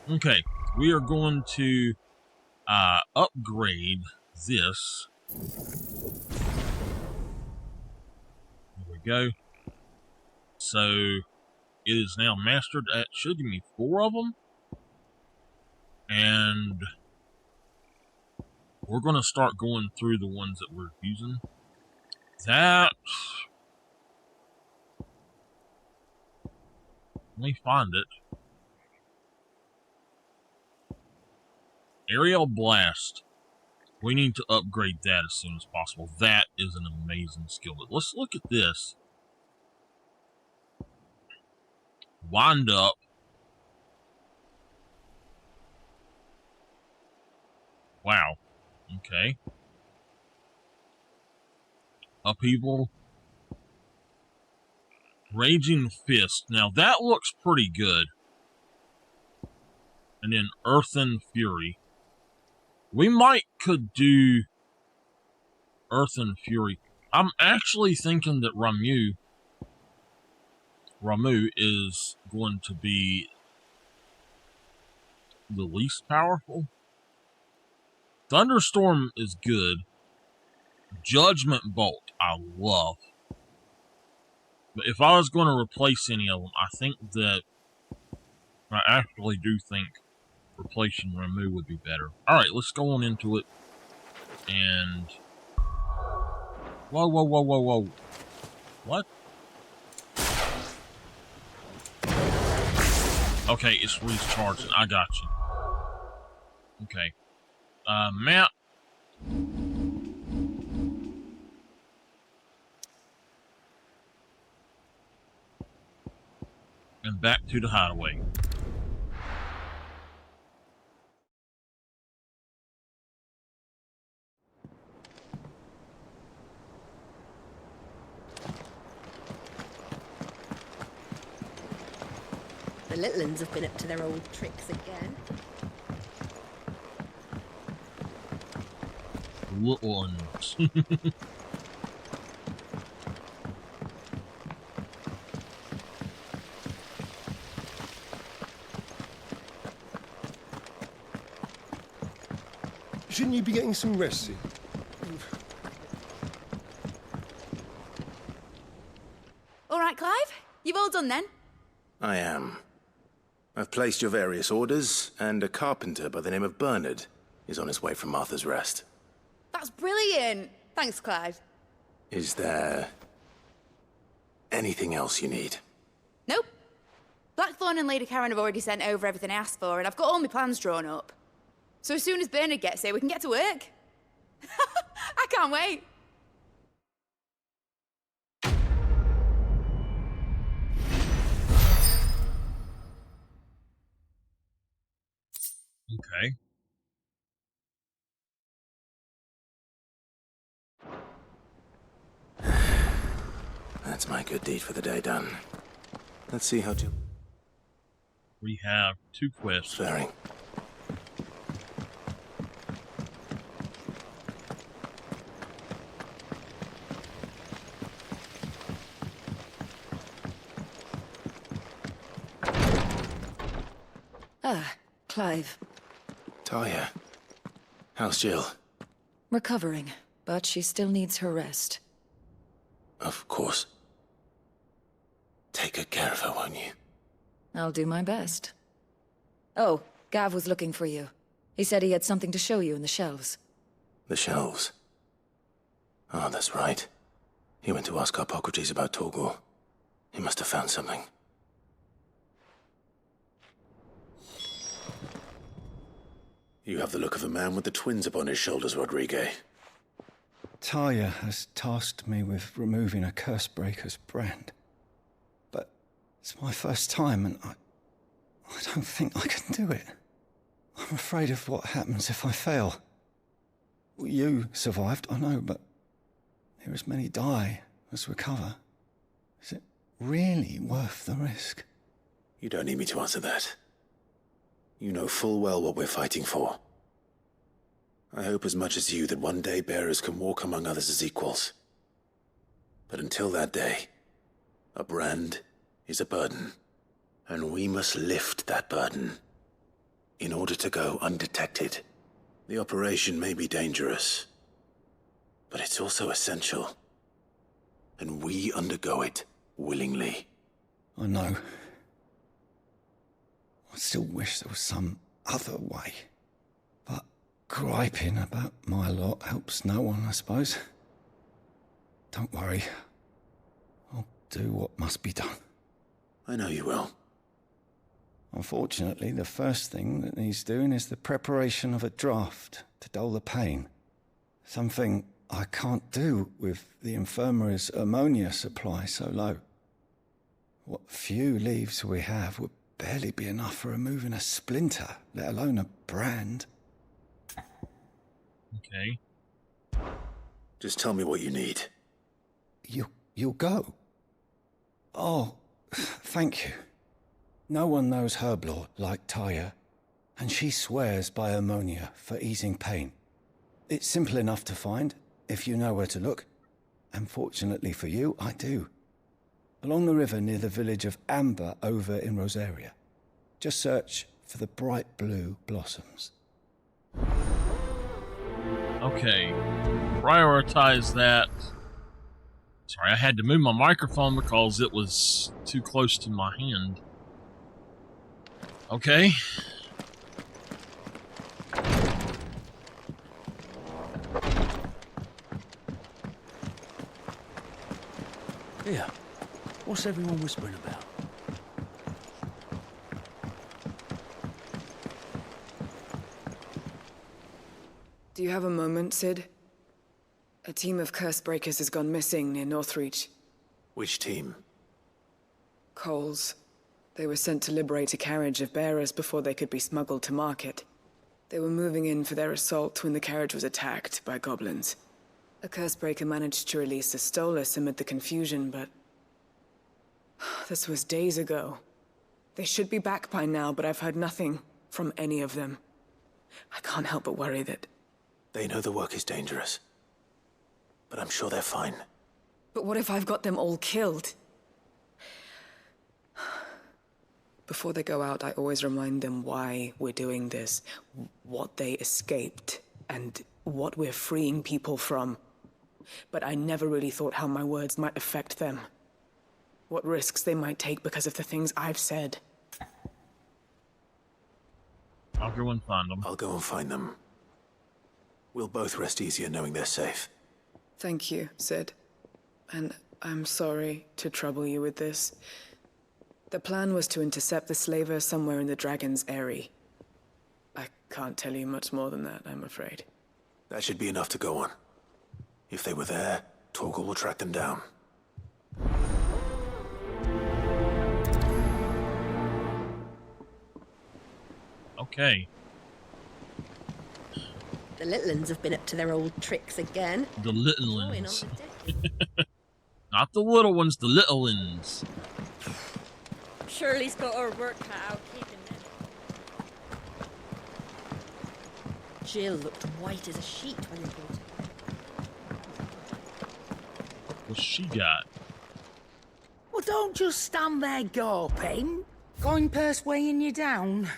Okay, we are going to upgrade this. There we go. So it is now mastered. That should give me 4 of them. And we're going to start going through the ones that we're using. That... Let me find it. Aerial Blast. We need to upgrade that as soon as possible. That is an amazing skill. But let's look at this. Wind Up. Wow. Okay. Upheaval. Raging Fist. Now that looks pretty good. And then Earthen Fury. We could do Earthen Fury. I'm actually thinking that Ramuh is going to be the least powerful. Thunderstorm is good. Judgment Bolt, I love. But if I was going to replace any of them, I actually do think replacing Ramuh would be better. Alright, let's go on into it. And... Whoa, whoa, whoa, whoa, whoa. What? Okay, it's recharging. I got you. Okay. Map. And back to the hideaway. The little ones have been up to their old tricks again. Little ones. Shouldn't you be getting some rest soon? All right, Clive? You've all done then? I am. I've placed your various orders, and a carpenter by the name of Bernard is on his way from Martha's Rest. That's brilliant. Thanks, Clive. Is there anything else you need? Nope. Blackthorn and Lady Karen have already sent over everything I asked for, and I've got all my plans drawn up. So as soon as Bernard gets here, we can get to work. I can't wait. Okay. That's my good deed for the day done. Let's see how to... We have 2 quests. Faring. Ah, Clive. Talia. How's Jill? Recovering, but she still needs her rest. Of course. Take good care of her, won't you? I'll do my best. Oh, Gav was looking for you. He said he had something to show you in the shelves. The shelves. Oh, that's right. He went to ask Harpocrates about Torgor. He must have found something. You have the look of a man with the twins upon his shoulders, Rodrigue. Talia has tasked me with removing a Cursebreaker's brand. But it's my first time, and I don't think I can do it. I'm afraid of what happens if I fail. You survived, I know, but here as many die as recover. Is it really worth the risk? You don't need me to answer that. You know full well what we're fighting for. I hope as much as you that one day bearers can walk among others as equals. But until that day, a brand is a burden, and we must lift that burden. in order to go undetected. The operation may be dangerous, but it's also essential. And we undergo it willingly. I know. I still wish there was some other way. But griping about my lot helps no one, I suppose. Don't worry. I'll do what must be done. I know you will. Unfortunately, the first thing that needs doing is the preparation of a draft to dull the pain. Something I can't do with the infirmary's ammonia supply so low. What few leaves we have would barely be enough for removing a splinter, let alone a brand. Okay. Just tell me what you need. You'll go? Oh, thank you. No one knows Herblore like Taya, and she swears by ammonia for easing pain. It's simple enough to find, if you know where to look. And fortunately for you, I do. Along the river near the village of Amber over in Rosaria. Just search for the bright blue blossoms. Okay. Prioritize that. Sorry, I had to move my microphone because it was too close to my hand. Okay. Here, what's everyone whispering about? Do you have a moment, Sid? A team of curse breakers has gone missing near Northreach. Which team? Coles. They were sent to liberate a carriage of bearers before they could be smuggled to market. They were moving in for their assault when the carriage was attacked by goblins. A cursebreaker managed to release a Stolas amid the confusion, but... this was days ago. They should be back by now, but I've heard nothing from any of them. I can't help but worry that... They know the work is dangerous, but I'm sure they're fine. But what if I've got them all killed? Before they go out, I always remind them why we're doing this, what they escaped, and what we're freeing people from. But I never really thought how my words might affect them. What risks they might take because of the things I've said. I'll go and find them. I'll go and find them. We'll both rest easier knowing they're safe. Thank you, Sid. And I'm sorry to trouble you with this. The plan was to intercept the slaver somewhere in the Dragon's Eyrie. I can't tell you much more than that, I'm afraid. That should be enough to go on. If they were there, Torgal will track them down. Okay. The little uns have been up to their old tricks again. The little Blowing on ones. the deck. Not the little ones, the little ones. Shirley's got her work cut out keeping them. Jill looked white as a sheet when they brought her. What's she got? Well, don't just stand there gawping. Going purse weighing you down.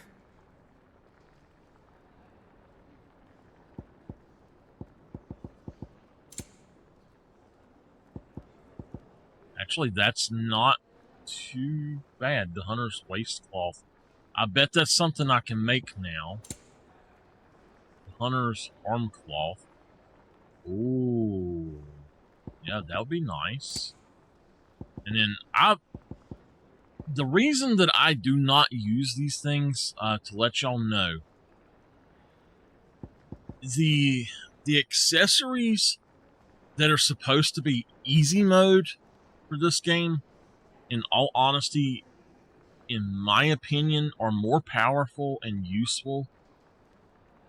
Actually, that's not too bad. The hunter's waistcloth. I bet that's something I can make now. The hunter's arm cloth. Ooh. Yeah, that would be nice. And then the reason that I do not use these things, to let y'all know, the accessories that are supposed to be easy mode for this game, in all honesty, in my opinion, are more powerful and useful.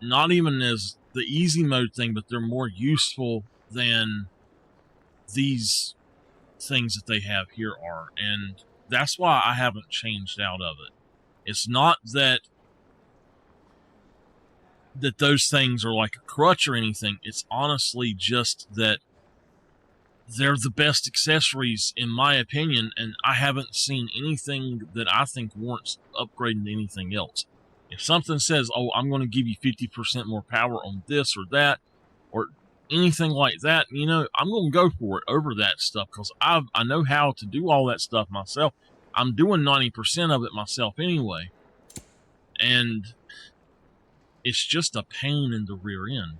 Not even as the easy mode thing, but they're more useful than these things that they have here are. And that's why I haven't changed out of it. It's not that those things are like a crutch or anything. It's honestly just that they're the best accessories, in my opinion, and I haven't seen anything that I think warrants upgrading to anything else. If something says, oh, I'm going to give you 50% more power on this or that, or anything like that, you know, I'm going to go for it over that stuff because I know how to do all that stuff myself. I'm doing 90% of it myself anyway. And it's just a pain in the rear end.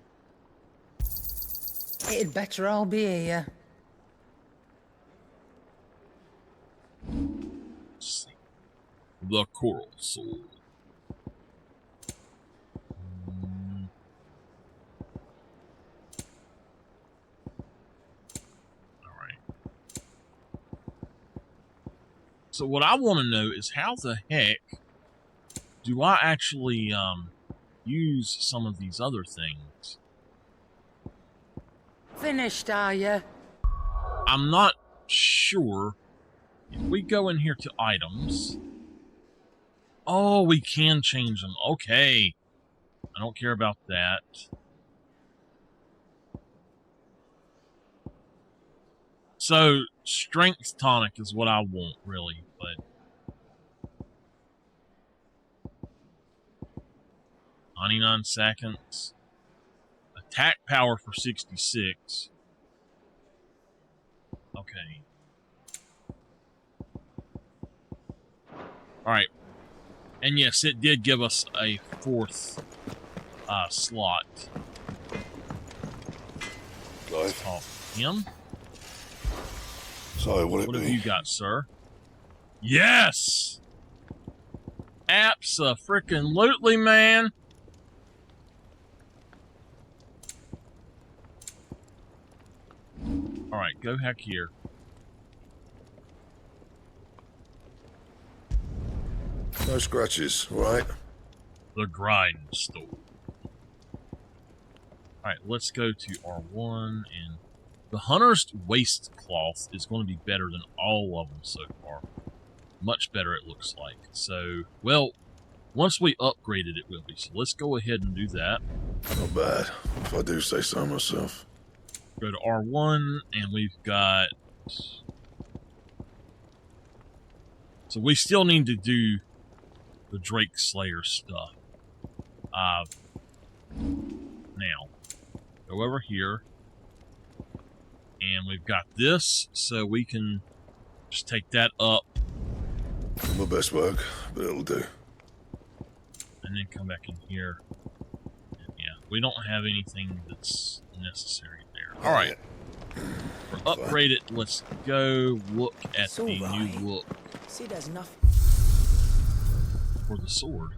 It'd better all be here. Let's see. The Coral Sword. So what I want to know is how the heck do I actually use some of these other things? Finished, are you? I'm not sure. If we go in here to items, oh, we can change them. Okay, I don't care about that. So strength tonic is what I want, really, but 99 seconds. Attack power for 66. Okay. Alright. And yes, it did give us a fourth slot. Let's talk to him. So, what have you got, sir? Yes! Abso-frickin-lutely, man! Alright, go heck here. No scratches, right? The grindstone. Alright, let's go to R1 and the Hunter's Waistcloth is going to be better than all of them so far. Much better, it looks like. So, well, once we upgrade it, it will be. So let's go ahead and do that. Not bad, if I do say so myself. Go to R1, and we've got... So we still need to do the Drake Slayer stuff. Now, go over here. And we've got this, so we can just take that up. My best work, but it'll do. And then come back in here. And yeah, we don't have anything that's necessary there. Alright. For upgraded, let's go look at the new look. See, there's nothing. For the sword.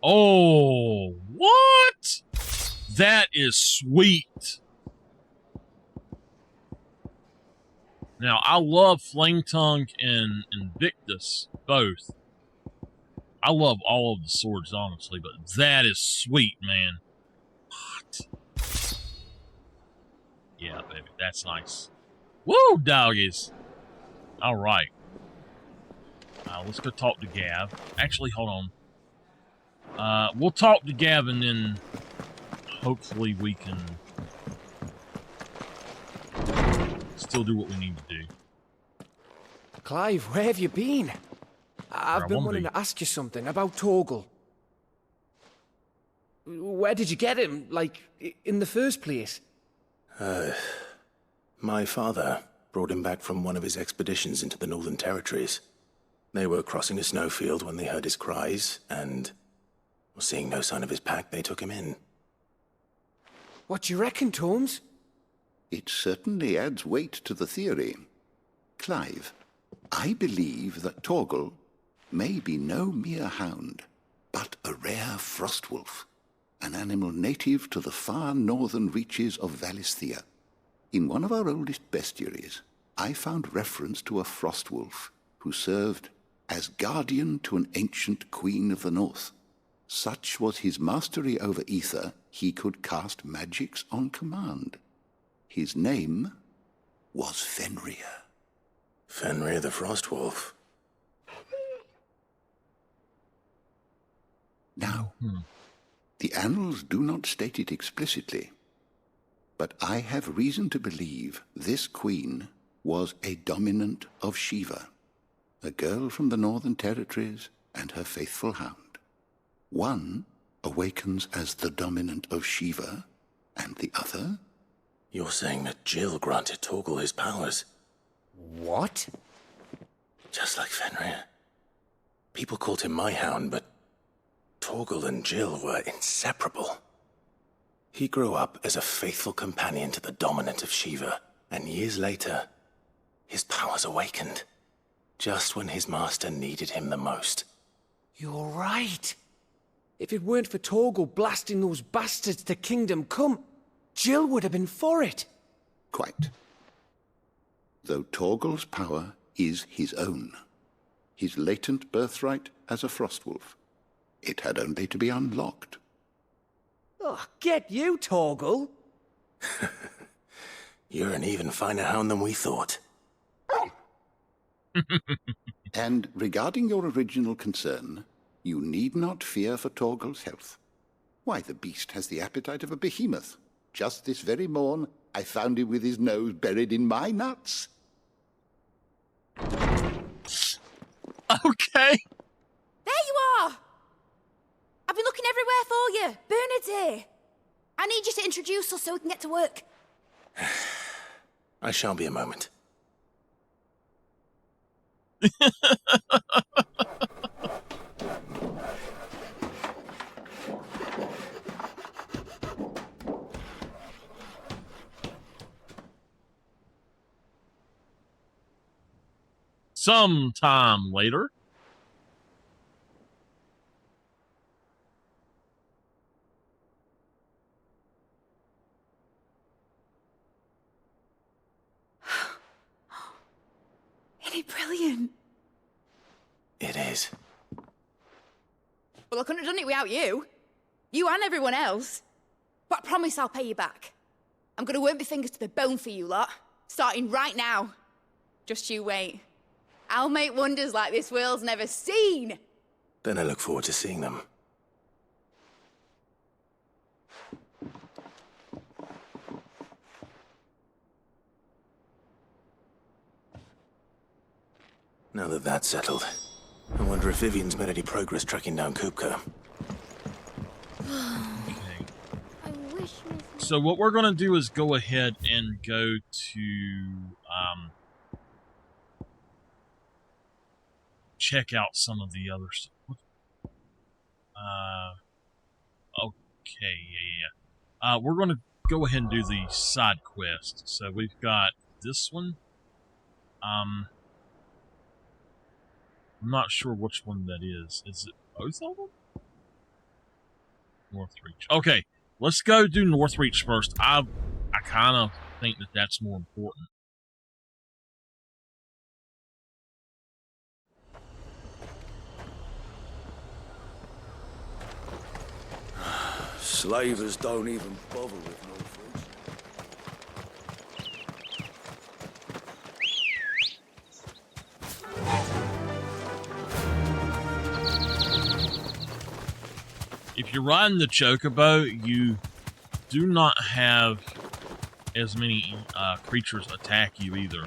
Oh, what? That is sweet. Now, I love Flame Tongue and Invictus, both. I love all of the swords, honestly, but that is sweet, man. What? Yeah, baby, that's nice. Woo, doggies. All right. Let's go talk to Gav. Actually, hold on. We'll talk to Gav and then hopefully we can still do what we need to do. Clive, where have you been? I've been wanting to ask you something about Torgal. Where did you get him, like, in the first place? My father brought him back from one of his expeditions into the Northern Territories. They were crossing a snowfield when they heard his cries, and seeing no sign of his pack, they took him in. What do you reckon, Tomes? It certainly adds weight to the theory. Clive, I believe that Torgal may be no mere hound, but a rare frostwolf, an animal native to the far northern reaches of Valisthea. In one of our oldest bestiaries, I found reference to a frostwolf who served as guardian to an ancient queen of the north. Such was his mastery over ether, he could cast magics on command. His name was Fenrir. Fenrir the Frostwolf. Now, the annals do not state it explicitly, but I have reason to believe this queen was a dominant of Shiva, a girl from the Northern Territories and her faithful hound. One awakens as the dominant of Shiva, and the other... You're saying that Jill granted Torgal his powers? What? Just like Fenrir. People called him my hound, but Torgal and Jill were inseparable. He grew up as a faithful companion to the dominant of Shiva, and years later, his powers awakened. Just when his master needed him the most. You're right. If it weren't for Torgal blasting those bastards to Kingdom Come, Jill would have been for it. Quite. Though Torgal's power is his own. His latent birthright as a Frostwolf. It had only to be unlocked. Oh, get you, Torgal! You're an even finer hound than we thought. And regarding your original concern, you need not fear for Torgal's health. Why, the beast has the appetite of a behemoth. Just this very morn, I found him with his nose buried in my nuts. Okay. There you are! I've been looking everywhere for you. Bernard's here. I need you to introduce us so we can get to work. I shan't be a moment. Sometime later. Isn't it brilliant? It is. Well, I couldn't have done it without you. You and everyone else. But I promise I'll pay you back. I'm gonna work my fingers to the bone for you lot. Starting right now. Just you wait. I'll make wonders like this world's never seen. Then I look forward to seeing them. Now that that's settled, I wonder if Vivian's made any progress tracking down Kupka. So what we're going to do is go ahead and go to check out some of the other stuff. Okay, yeah. We're going to go ahead and do the side quest. So we've got this one. I'm not sure which one that is. Is it both of them? Northreach. Okay, let's go do Northreach first. I kind of think that that's more important. Slavers don't even bother with Northreach. If you're riding the Chocobo, you do not have as many creatures attack you either.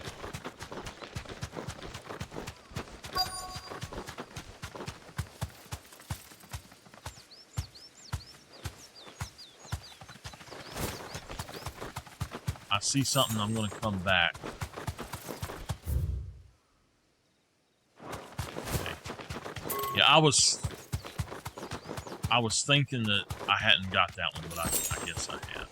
I see something, I'm going to come back. Okay. Yeah, I was thinking that I hadn't got that one, but I guess I have.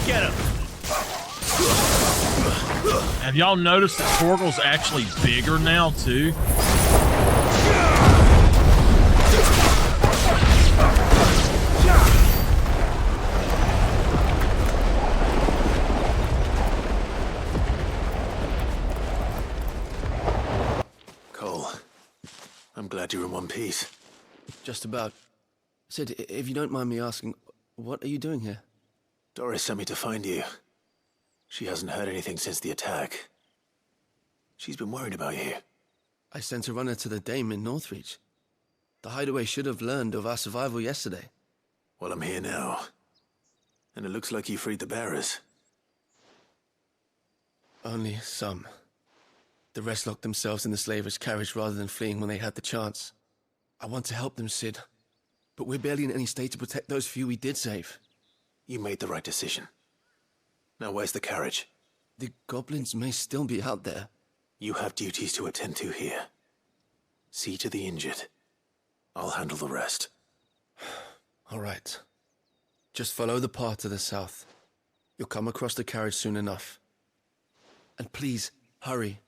Get him! Have y'all noticed that Torgal's actually bigger now, too? Cole, I'm glad you're in one piece. Just about. Sid, if you don't mind me asking, what are you doing here? Doris sent me to find you. She hasn't heard anything since the attack. She's been worried about you. I sent a runner to the Dame in Northreach. The Hideaway should have learned of our survival yesterday. Well, I'm here now. And it looks like you freed the bearers. Only some. The rest locked themselves in the slavers' carriage rather than fleeing when they had the chance. I want to help them, Sid. But we're barely in any state to protect those few we did save. You made the right decision. Now where's the carriage? The goblins may still be out there. You have duties to attend to here. See to the injured. I'll handle the rest. All right. Just follow the path to the south. You'll come across the carriage soon enough. And please, hurry.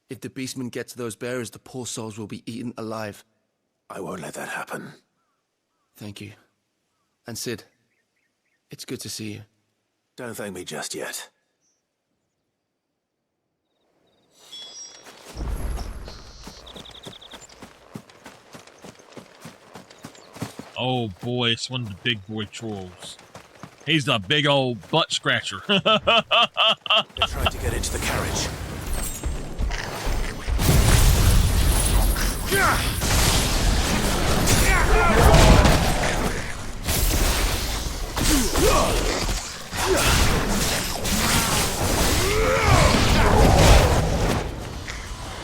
If the beastmen get to those bearers, the poor souls will be eaten alive. I won't let that happen. Thank you. And Sid, it's good to see you. Don't thank me just yet. Oh boy, it's one of the big boy trolls. He's the big old butt scratcher. They're trying to get into the carriage.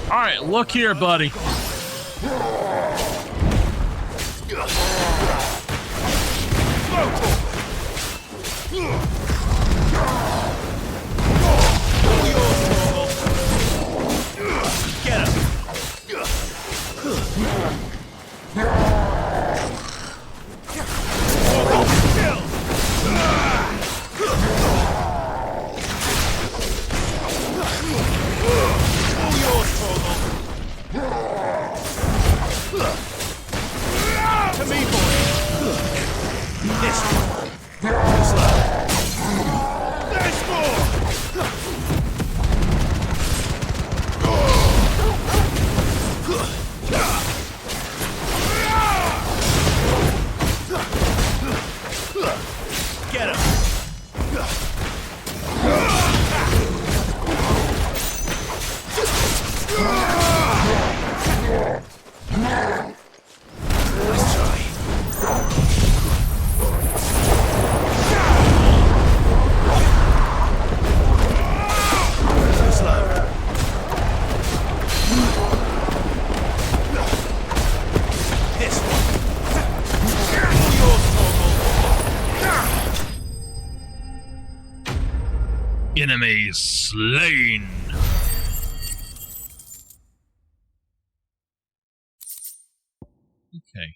All right, look here, buddy. Get him! To me, boy! This one! There's more! Get him! Let's try. Too slow. This one. Enemies slain. Okay.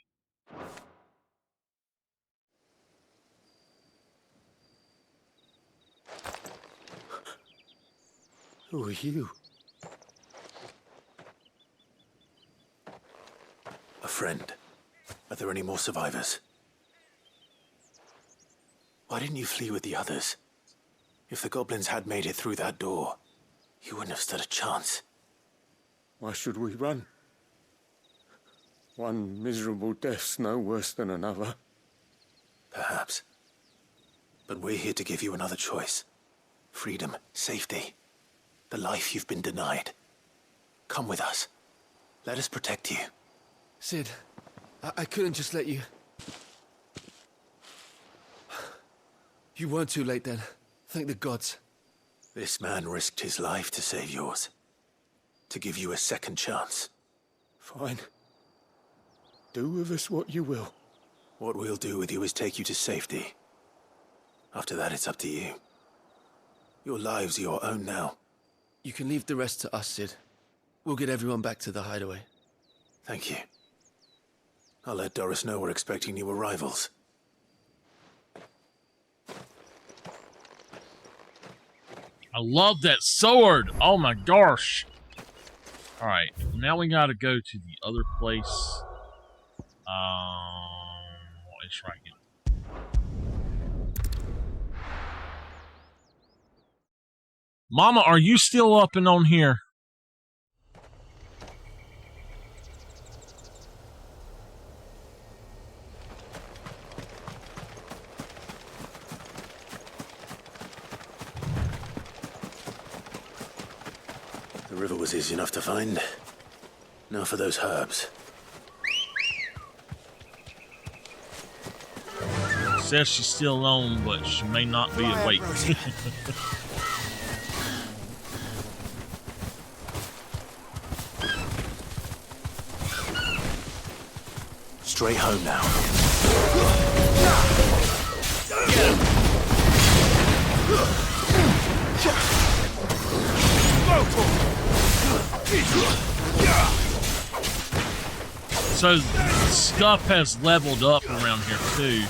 Who are you? A friend. Are there any more survivors? Why didn't you flee with the others? If the goblins had made it through that door, you wouldn't have stood a chance. Why should we run? One miserable death's no worse than another. Perhaps. But we're here to give you another choice. Freedom, safety, the life you've been denied. Come with us. Let us protect you. Sid, I couldn't just let you... You weren't too late then. Thank the gods. This man risked his life to save yours. To give you a second chance. Fine. Do with us what you will. What we'll do with you is take you to safety. After that, it's up to you. Your lives are your own now. You can leave the rest to us, Sid. We'll get everyone back to the hideaway. Thank you. I'll let Doris know we're expecting new arrivals. I love that sword. Oh my gosh. All right, now we gotta go to the other place. Let's try again. Mama, are you still up and on here? The river was easy enough to find. Now for those herbs. Says she's still on, but she may not be awake. Straight home now. So stuff has leveled up around here too.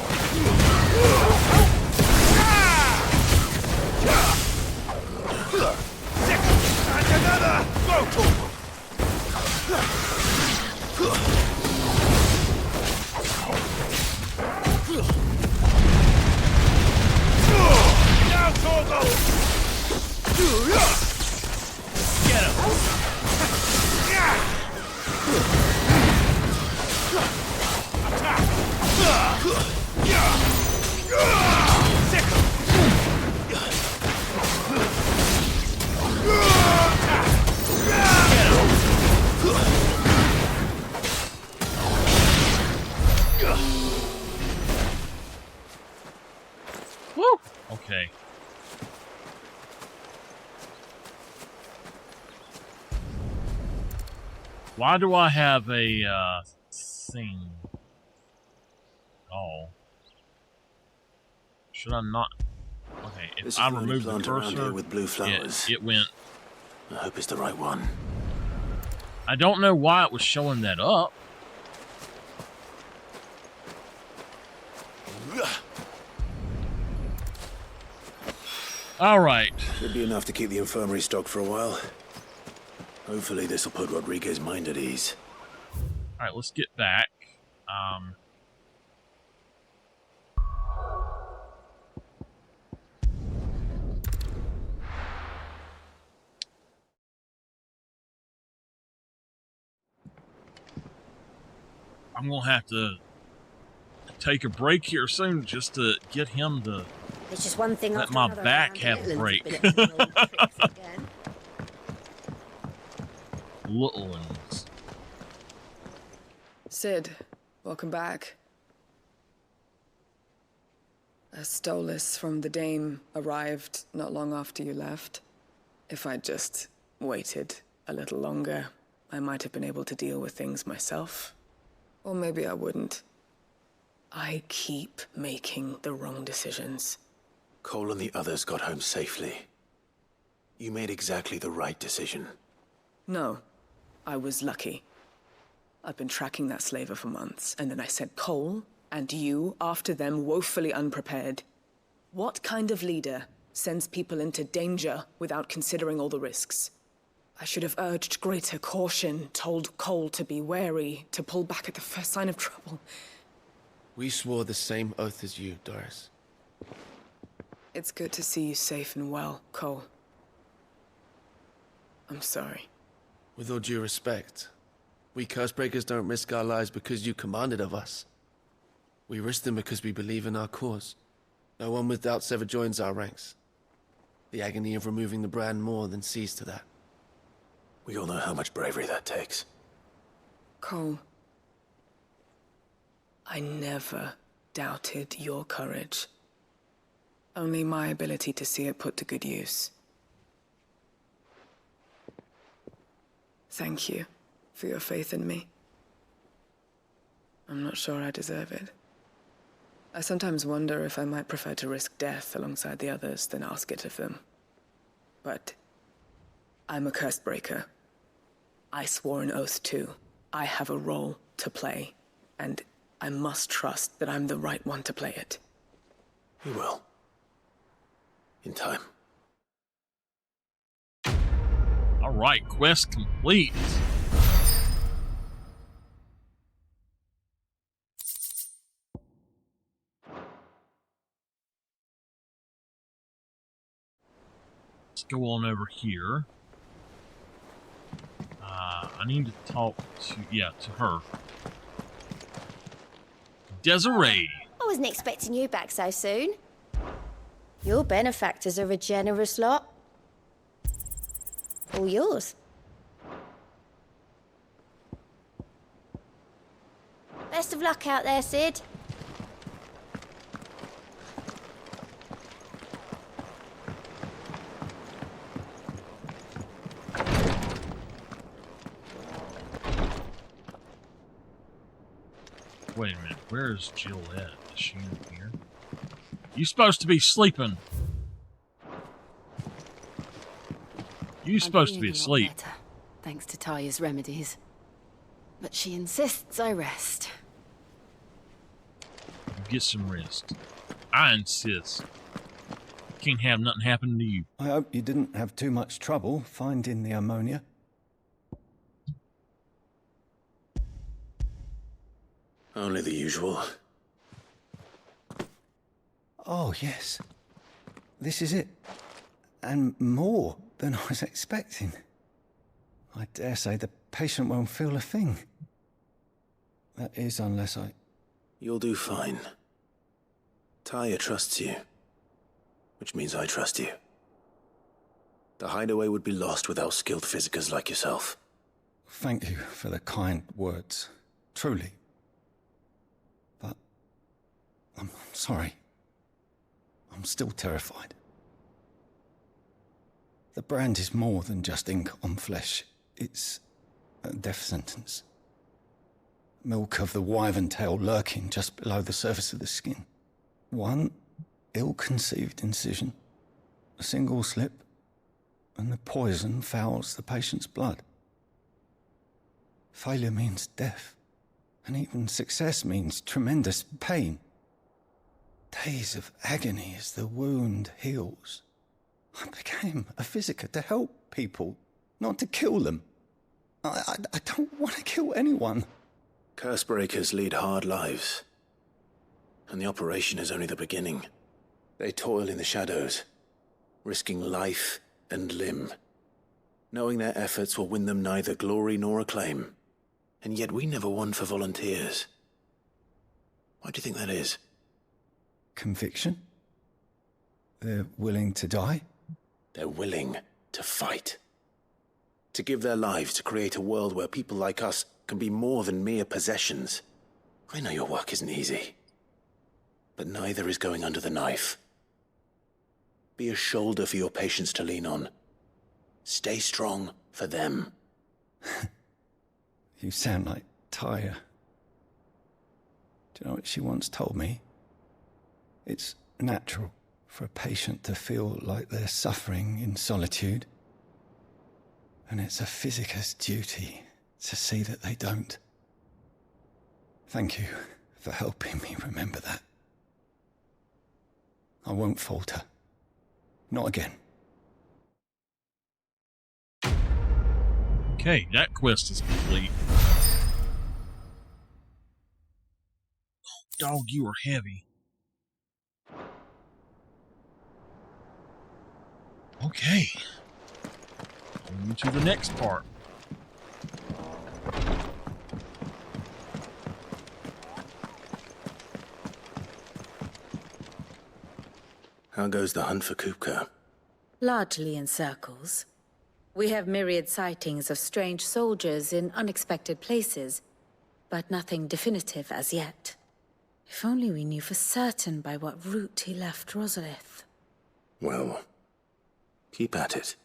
Get him! Woo! Okay. Why do I have a thing? Oh. Should I not? Okay, if I remove the cursor, with blue flowers. it went. I hope it's the right one. I don't know why it was showing that up. All right. Should be enough to keep the infirmary stocked for a while. Hopefully this will put Rodriguez's mind at ease. All right, let's get back. I'm gonna have to take a break here soon just to get him to It's just one thing let after my another back around have the a break. Midlands, been at some old tricks again. Little ones. Sid, welcome back. A Stolas from the Dame arrived not long after you left. If I'd just waited a little longer, I might have been able to deal with things myself. Or maybe I wouldn't. I keep making the wrong decisions. Cole and the others got home safely. You made exactly the right decision. No, I was lucky. I've been tracking that slaver for months, and then I sent Cole and you after them woefully unprepared. What kind of leader sends people into danger without considering all the risks? I should have urged greater caution, told Cole to be wary, to pull back at the first sign of trouble. We swore the same oath as you, Doris. It's good to see you safe and well, Cole. I'm sorry. With all due respect, we Cursebreakers don't risk our lives because you commanded of us. We risk them because we believe in our cause. No one with doubts ever joins our ranks. The agony of removing the brand more than sees to that. We all know how much bravery that takes. Cole, I never doubted your courage. Only my ability to see it put to good use. Thank you for your faith in me. I'm not sure I deserve it. I sometimes wonder if I might prefer to risk death alongside the others than ask it of them. But I'm a Cursebreaker. I swore an oath too. I have a role to play, and I must trust that I'm the right one to play it. You will. In time. All right, quest complete. Let's go on over here. I need to talk to her. Desiree. I wasn't expecting you back so soon. Your benefactors are a generous lot. All yours. Best of luck out there, Sid. Wait a minute, where is Jill at? Is she in here? You supposed to be sleeping. You supposed to be asleep. Better, thanks to Taya's remedies. But she insists I rest. Get some rest. I insist. Can't have nothing happen to you. I hope you didn't have too much trouble finding the ammonia. Only the usual. Oh, yes. This is it. And more than I was expecting. I dare say the patient won't feel a thing. That is, unless I... You'll do fine. Taya trusts you. Which means I trust you. The hideaway would be lost without skilled physicers like yourself. Thank you for the kind words. Truly. But... I'm sorry. I'm still terrified. The brand is more than just ink on flesh. It's a death sentence. Milk of the wyvern tail lurking just below the surface of the skin. One ill-conceived incision, a single slip, and the poison fouls the patient's blood. Failure means death, and even success means tremendous pain. Days of agony as the wound heals. I became a physiker to help people, not to kill them. I don't want to kill anyone. Cursebreakers lead hard lives. And the operation is only the beginning. They toil in the shadows, risking life and limb, knowing their efforts will win them neither glory nor acclaim. And yet we never won for volunteers. Why do you think that is? Conviction? They're willing to die? They're willing to fight. To give their lives to create a world where people like us can be more than mere possessions. I know your work isn't easy. But neither is going under the knife. Be a shoulder for your patients to lean on. Stay strong for them. You sound like Taya. Do you know what she once told me? It's natural for a patient to feel like they're suffering in solitude. And it's a physiker's duty to see that they don't. Thank you for helping me remember that. I won't falter. Not again. Okay, that quest is complete. Dog, you are heavy. Okay. On to the next part. How goes the hunt for Kupka? Largely in circles. We have myriad sightings of strange soldiers in unexpected places, but nothing definitive as yet. If only we knew for certain by what route he left Rosalith. Well, keep at it.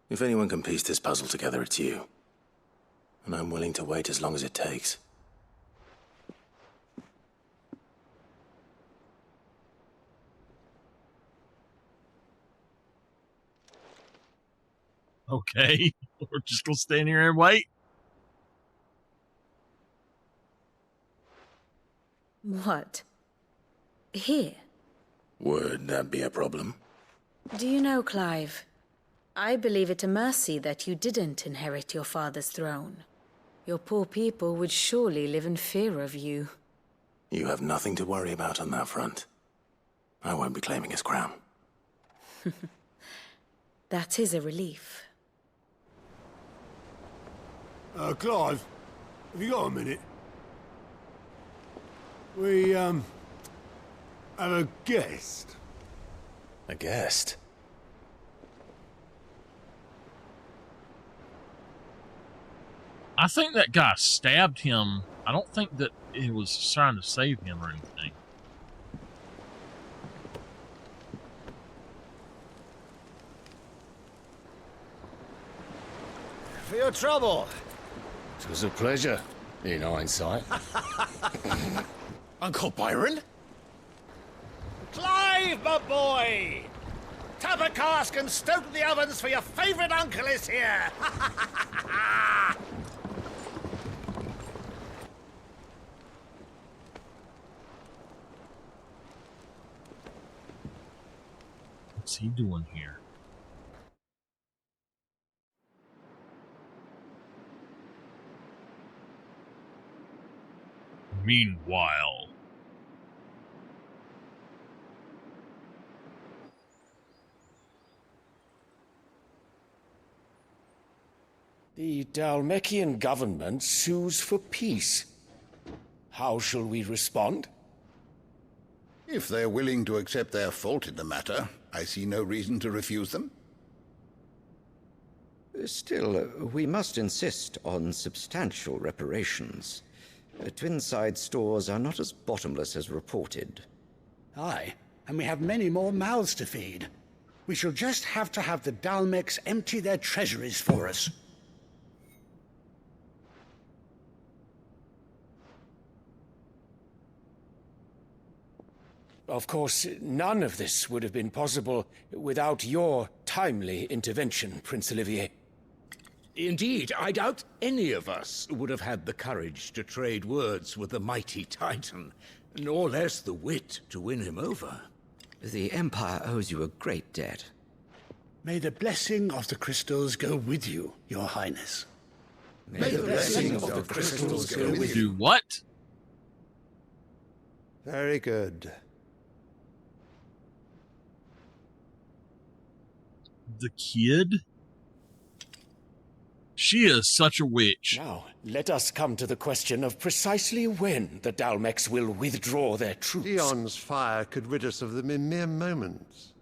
If anyone can piece this puzzle together, it's you. And I'm willing to wait as long as it takes. Okay, we're just gonna stand here and wait. What? Here? Would that be a problem? Do you know, Clive? I believe it a mercy that you didn't inherit your father's throne. Your poor people would surely live in fear of you. You have nothing to worry about on that front. I won't be claiming his crown. That is a relief. Clive, have you got a minute? We, have a guest. A guest? I think that guy stabbed him. I don't think that he was trying to save him or anything. For your trouble. It was a pleasure, in hindsight. Uncle Byron? Clive, my boy! Tap a cask and stoke the ovens for your favourite uncle is here! What's he doing here? Meanwhile, the Dalmekian government sues for peace. How shall we respond? If they're willing to accept their fault in the matter, I see no reason to refuse them. Still, we must insist on substantial reparations. Twinside stores are not as bottomless as reported. Aye, and we have many more mouths to feed. We shall just have to have the Dalmecs empty their treasuries for us. Of course, none of this would have been possible without your timely intervention, Prince Olivier. Indeed, I doubt any of us would have had the courage to trade words with the mighty Titan, nor less the wit to win him over. The Empire owes you a great debt. May the blessing of the crystals go with you, Your Highness. May the blessing of the crystals go with you. do what? Very good. The kid? She is such a witch. Now, let us come to the question of precisely when the Dalmecs will withdraw their troops. Dion's fire could rid us of them in mere moments.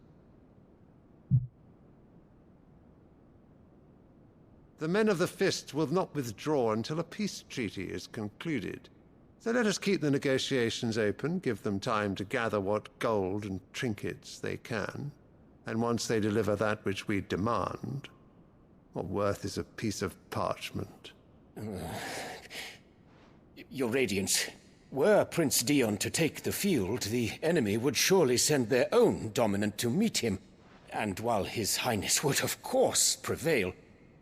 The men of the Fist will not withdraw until a peace treaty is concluded. So let us keep the negotiations open, give them time to gather what gold and trinkets they can. And once they deliver that which we demand, what worth is a piece of parchment? Your Radiance, were Prince Dion to take the field, the enemy would surely send their own dominant to meet him. And while His Highness would of course prevail,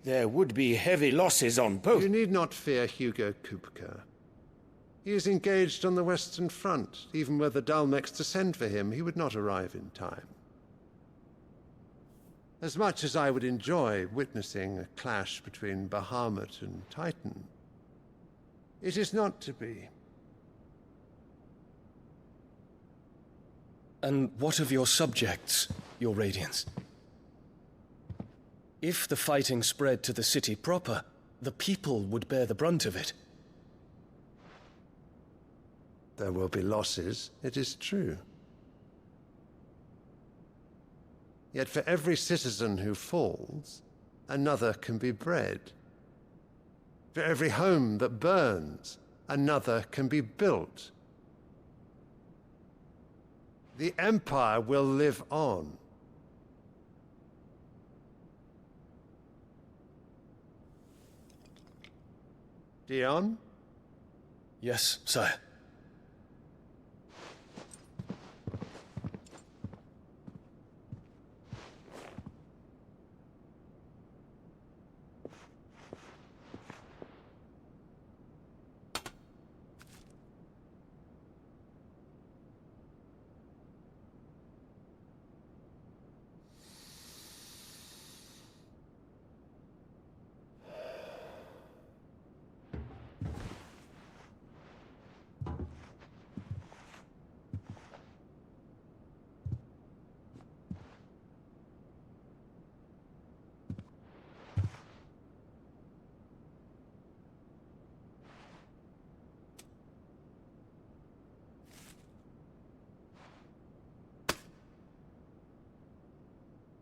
there would be heavy losses on both. You need not fear Hugo Kupka. He is engaged on the Western Front. Even were the Dalmecs to send for him, he would not arrive in time. As much as I would enjoy witnessing a clash between Bahamut and Titan, it is not to be. And what of your subjects, Your Radiance? If the fighting spread to the city proper, the people would bear the brunt of it. There will be losses, it is true. Yet for every citizen who falls, another can be bred. For every home that burns, another can be built. The Empire will live on. Dion? Yes, sire.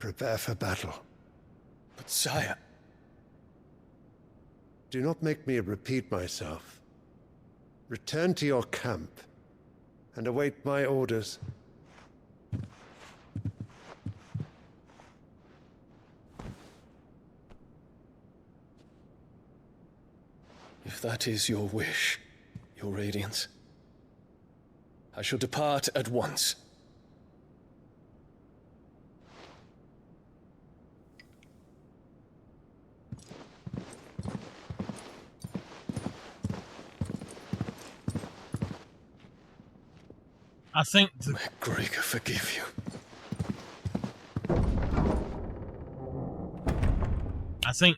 Prepare for battle. But sire... Do not make me repeat myself. Return to your camp and await my orders. If that is your wish, Your Radiance. I shall depart at once. I think May Gregor forgive you. I think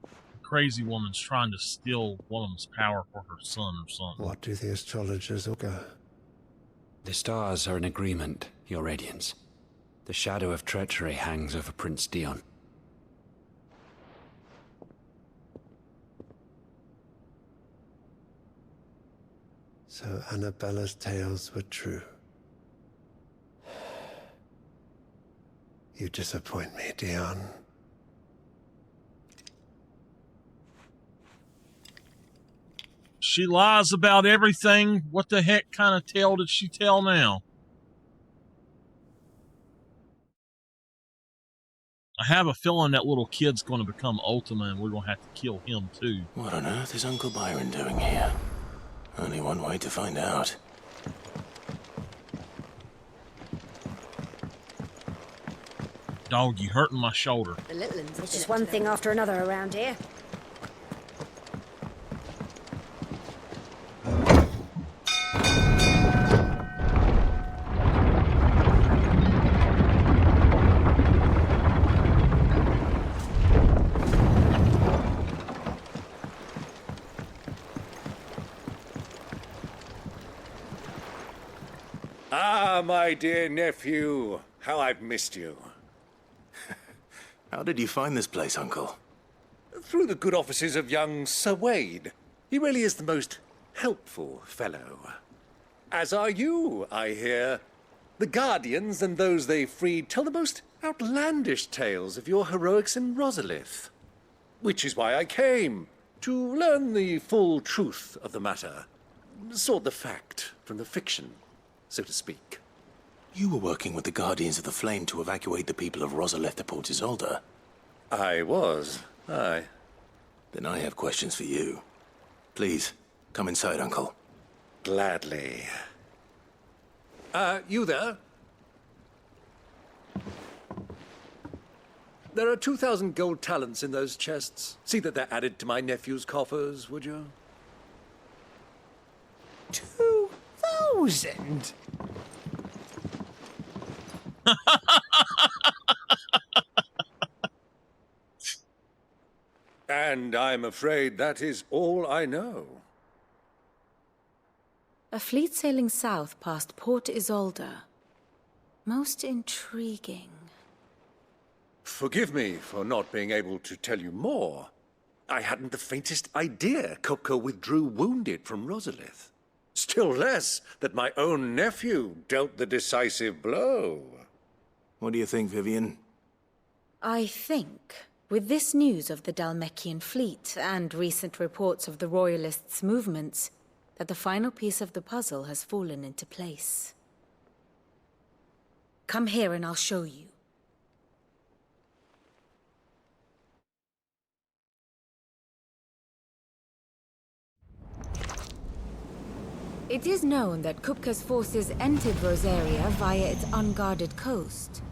the crazy woman's trying to steal Willem's power for her son or something. What do the astrologers augur? The stars are in agreement, Your Radiance. The shadow of treachery hangs over Prince Dion. So Annabella's tales were true. You disappoint me, Dion. She lies about everything. What the heck kind of tale did she tell now? I have a feeling that little kid's going to become Ultima and we're going to have to kill him too. What on earth is Uncle Byron doing here? Only one way to find out. Dog, you hurting my shoulder. The little ones. It's just one thing after another around here. Ah, my dear nephew. How I've missed you. How did you find this place, Uncle? Through the good offices of young Sir Wade. He really is the most helpful fellow. As are you, I hear. The Guardians and those they freed tell the most outlandish tales of your heroics in Rosalith. Which is why I came, to learn the full truth of the matter. Sort the fact from the fiction, so to speak. You were working with the Guardians of the Flame to evacuate the people of Rosalith to Port Isolde. I was, aye. Then I have questions for you. Please, come inside, Uncle. Gladly. You there? There are 2,000 gold talents in those chests. See that they're added to my nephew's coffers, would you? 2,000? And I'm afraid that is all I know. A fleet sailing south past Port Isolde. Most intriguing. Forgive me for not being able to tell you more. I hadn't the faintest idea Kupka withdrew wounded from Rosalith. Still less that my own nephew dealt the decisive blow. What do you think, Vivian? I think, with this news of the Dhalmekian fleet and recent reports of the Royalists' movements, that the final piece of the puzzle has fallen into place. Come here and I'll show you. It is known that Kupka's forces entered Rosaria via its unguarded coast.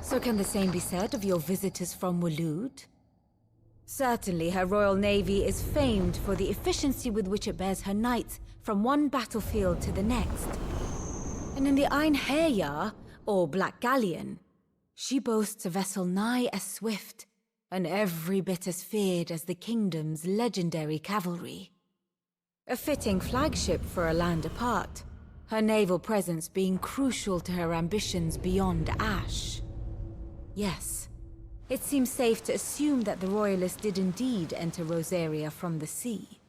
So can the same be said of your visitors from Waloed? Certainly her royal navy is famed for the efficiency with which it bears her knights from one battlefield to the next. And in the Einherjar, or Black Galleon, she boasts a vessel nigh as swift and every bit as feared as the kingdom's legendary cavalry. A fitting flagship for a land apart, her naval presence being crucial to her ambitions beyond Ash. Yes, it seems safe to assume that the Royalists did indeed enter Rosaria from the sea.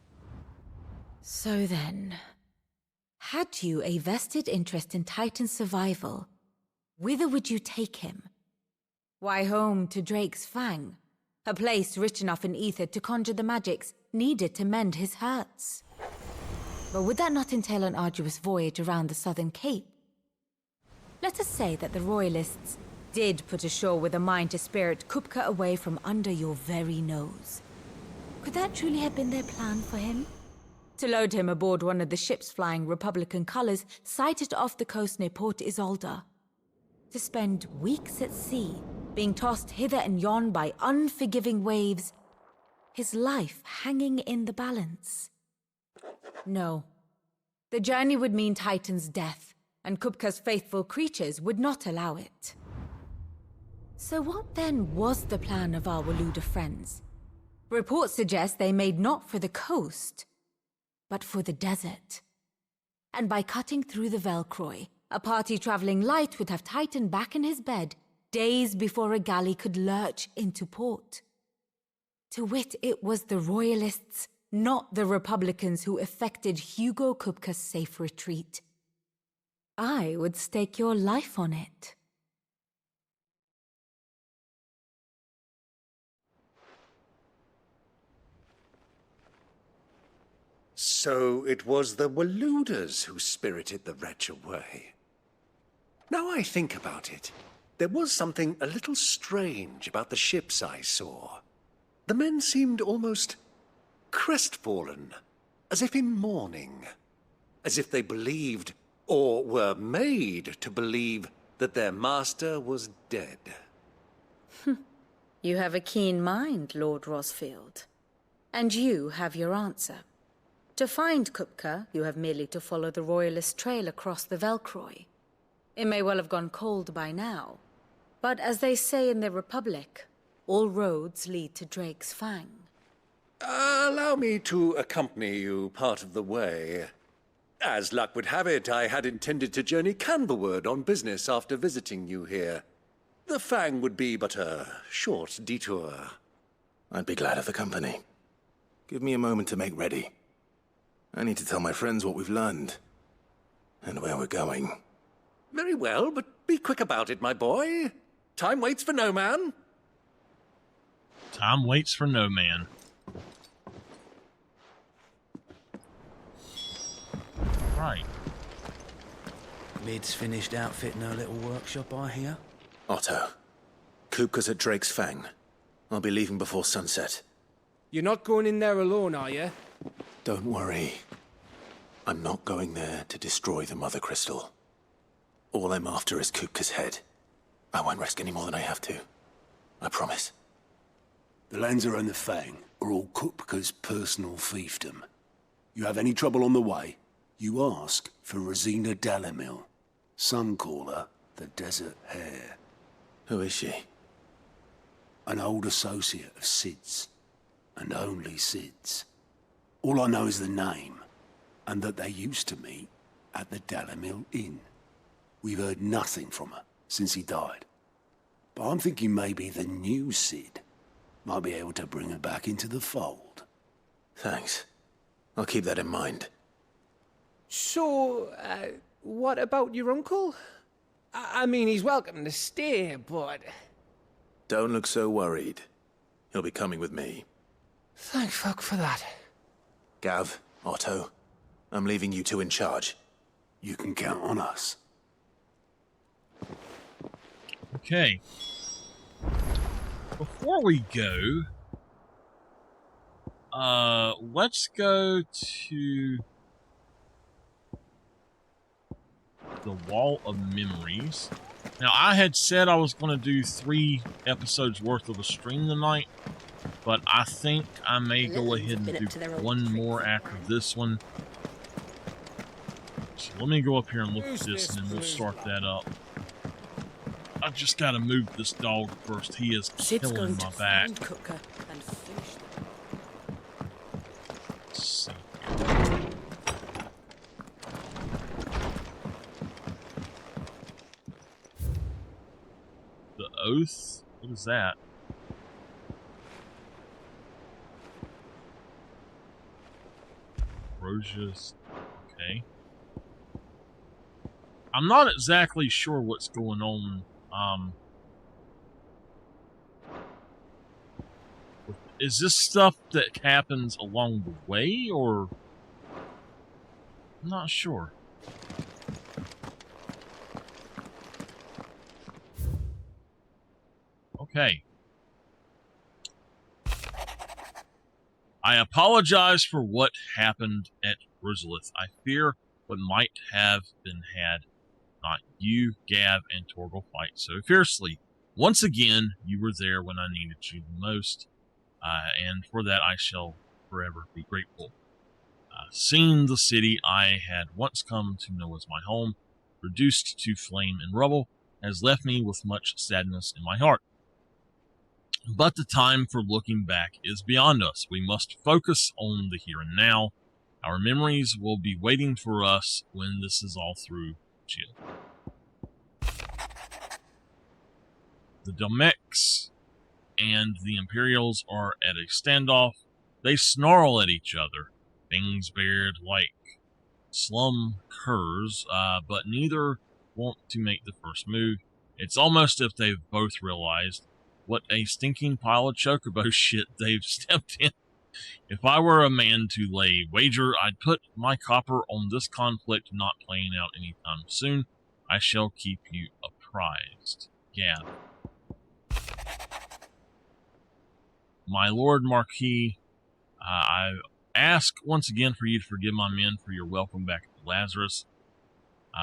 So then, had you a vested interest in Titan's survival, whither would you take him? Why, home to Drake's Fang, a place rich enough in ether to conjure the magics needed to mend his hurts. But would that not entail an arduous voyage around the southern cape? Let us say that the Royalists did put ashore with a mind to spirit Kupka away from under your very nose. Could that truly have been their plan for him? to load him aboard one of the ships flying Republican colors sighted off the coast near Port Isolde. To spend weeks at sea, being tossed hither and yon by unforgiving waves, his life hanging in the balance. No. The journey would mean Titan's death, and Kupka's faithful creatures would not allow it. So what then was the plan of our Waluda friends? Reports suggest they made not for the coast, but for the desert. And by cutting through the Velcroy, a party traveling light would have Titan back in his bed days before a galley could lurch into port. To wit, it was the Royalists, not the Republicans, who effected Hugo Kupka's safe retreat. I would stake your life on it. So it was the Waludas who spirited the wretch away. Now I think about it, there was something a little strange about the ships I saw. The men seemed almost crestfallen, as if in mourning, as if they believed, or were made to believe, that their master was dead. You have a keen mind, Lord Rosfield. And you have your answer. To find Kupka, you have merely to follow the Royalist trail across the Velcroy. It may well have gone cold by now, but as they say in the Republic, all roads lead to Drake's Fang. Allow me to accompany you part of the way. As luck would have it, I had intended to journey Canberward on business after visiting you here. The Fang would be but a short detour. I'd be glad of the company. Give me a moment to make ready. I need to tell my friends what we've learned, and where we're going. Very well, but be quick about it, my boy. Time waits for no man. Time waits for no man. Right. Lid's finished outfitting her little workshop, I hear. Otto, Kupka's at Drake's Fang. I'll be leaving before sunset. You're not going in there alone, are you? Don't worry. I'm not going there to destroy the Mother Crystal. All I'm after is Kupka's head. I won't risk any more than I have to. I promise. The Lanza and the Fang are all Kupka's personal fiefdom. You have any trouble on the way, you ask for Rosina Dalamil. Some call her the Desert Hare. Who is she? An old associate of Sid's, and only Sid's. All I know is the name, and that they used to meet at the Dalamil Inn. We've heard nothing from her since he died. But I'm thinking maybe the new Sid might be able to bring her back into the fold. Thanks. I'll keep that in mind. So, what about your uncle? I mean, he's welcome to stay, but... Don't look so worried. He'll be coming with me. Thank fuck for that. Gav, Otto, I'm leaving you two in charge. You can count on us. Okay. Before we go, let's go to the Wall of Memories. Now, I had said I was going to do 3 episodes worth of a stream tonight, but I think I may go ahead and do one more after this one. So let me go up here and look at this, and then we'll start that up. I just got to move this dog first. He is killing my back. Let's see. The Oath? What is that? Rosia's. Okay. I'm not exactly sure what's going on. Is this stuff that happens along the way, or? I'm not sure. Okay. I apologize for what happened at Rosalith. I fear what might have been had not you, Gav, and Torgal fight so fiercely. Once again, you were there when I needed you the most, and for that I shall forever be grateful. Seeing the city I had once come to know as my home, reduced to flame and rubble, has left me with much sadness in my heart. But the time for looking back is beyond us. We must focus on the here and now. Our memories will be waiting for us when this is all through. Jill. The Domeks and the Imperials are at a standoff. They snarl at each other, fangs bared like slum curs, but neither want to make the first move. It's almost as if they've both realized what a stinking pile of chocobo shit they've stepped in. If I were a man to lay wager, I'd put my copper on this conflict not playing out anytime soon. I shall keep you apprised. Gab. My Lord Marquis, I ask once again for you to forgive my men for your welcome back to Lazarus,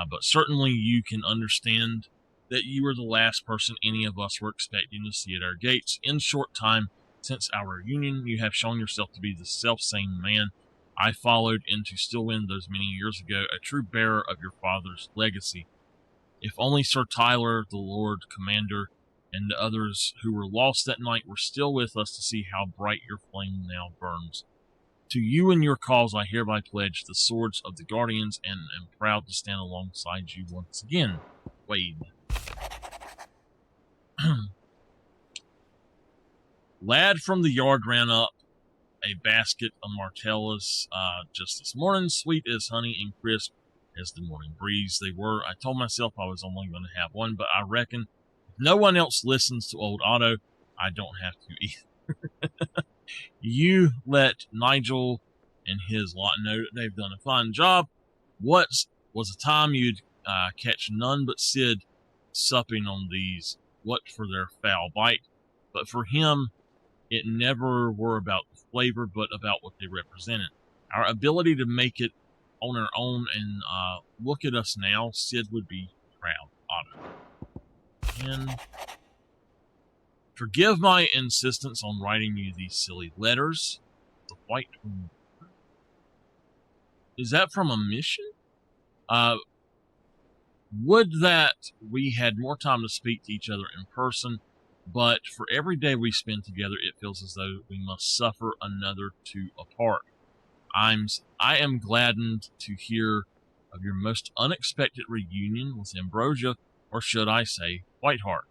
but certainly you can understand that you were the last person any of us were expecting to see at our gates. In short time since our reunion, you have shown yourself to be the self-same man I followed into Stillwind those many years ago, a true bearer of your father's legacy. If only Sir Tyler, the Lord Commander, and the others who were lost that night were still with us to see how bright your flame now burns. To you and your cause I hereby pledge the swords of the Guardians and am proud to stand alongside you once again. Wade. Lad from the yard ran up a basket of Martellas just this morning, sweet as honey and crisp as the morning breeze they were. I told myself I was only going to have one, but I reckon if no one else listens to old Otto, I don't have to either. You let Nigel and his lot know that they've done a fine job. What was a time you'd catch none but Sid supping on these, what for their foul bite, but for him, it never were about the flavor, but about what they represented. Our ability to make it on our own, and look at us now, Sid would be proud. Otto. And forgive my insistence on writing you these silly letters. The White Room. Is that from a mission? Would that we had more time to speak to each other in person, but for every day we spend together, it feels as though we must suffer another two apart. I am gladdened to hear of your most unexpected reunion with Ambrosia, or should I say, Whiteheart.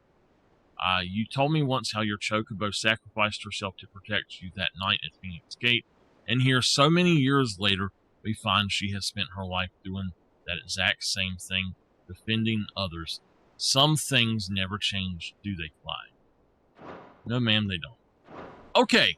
You told me once how your chocobo sacrificed herself to protect you that night at Phoenix Gate, and here, so many years later, we find she has spent her life doing that exact same thing, defending others. Some things never change, do they, Clyde? No, ma'am, they don't. Okay,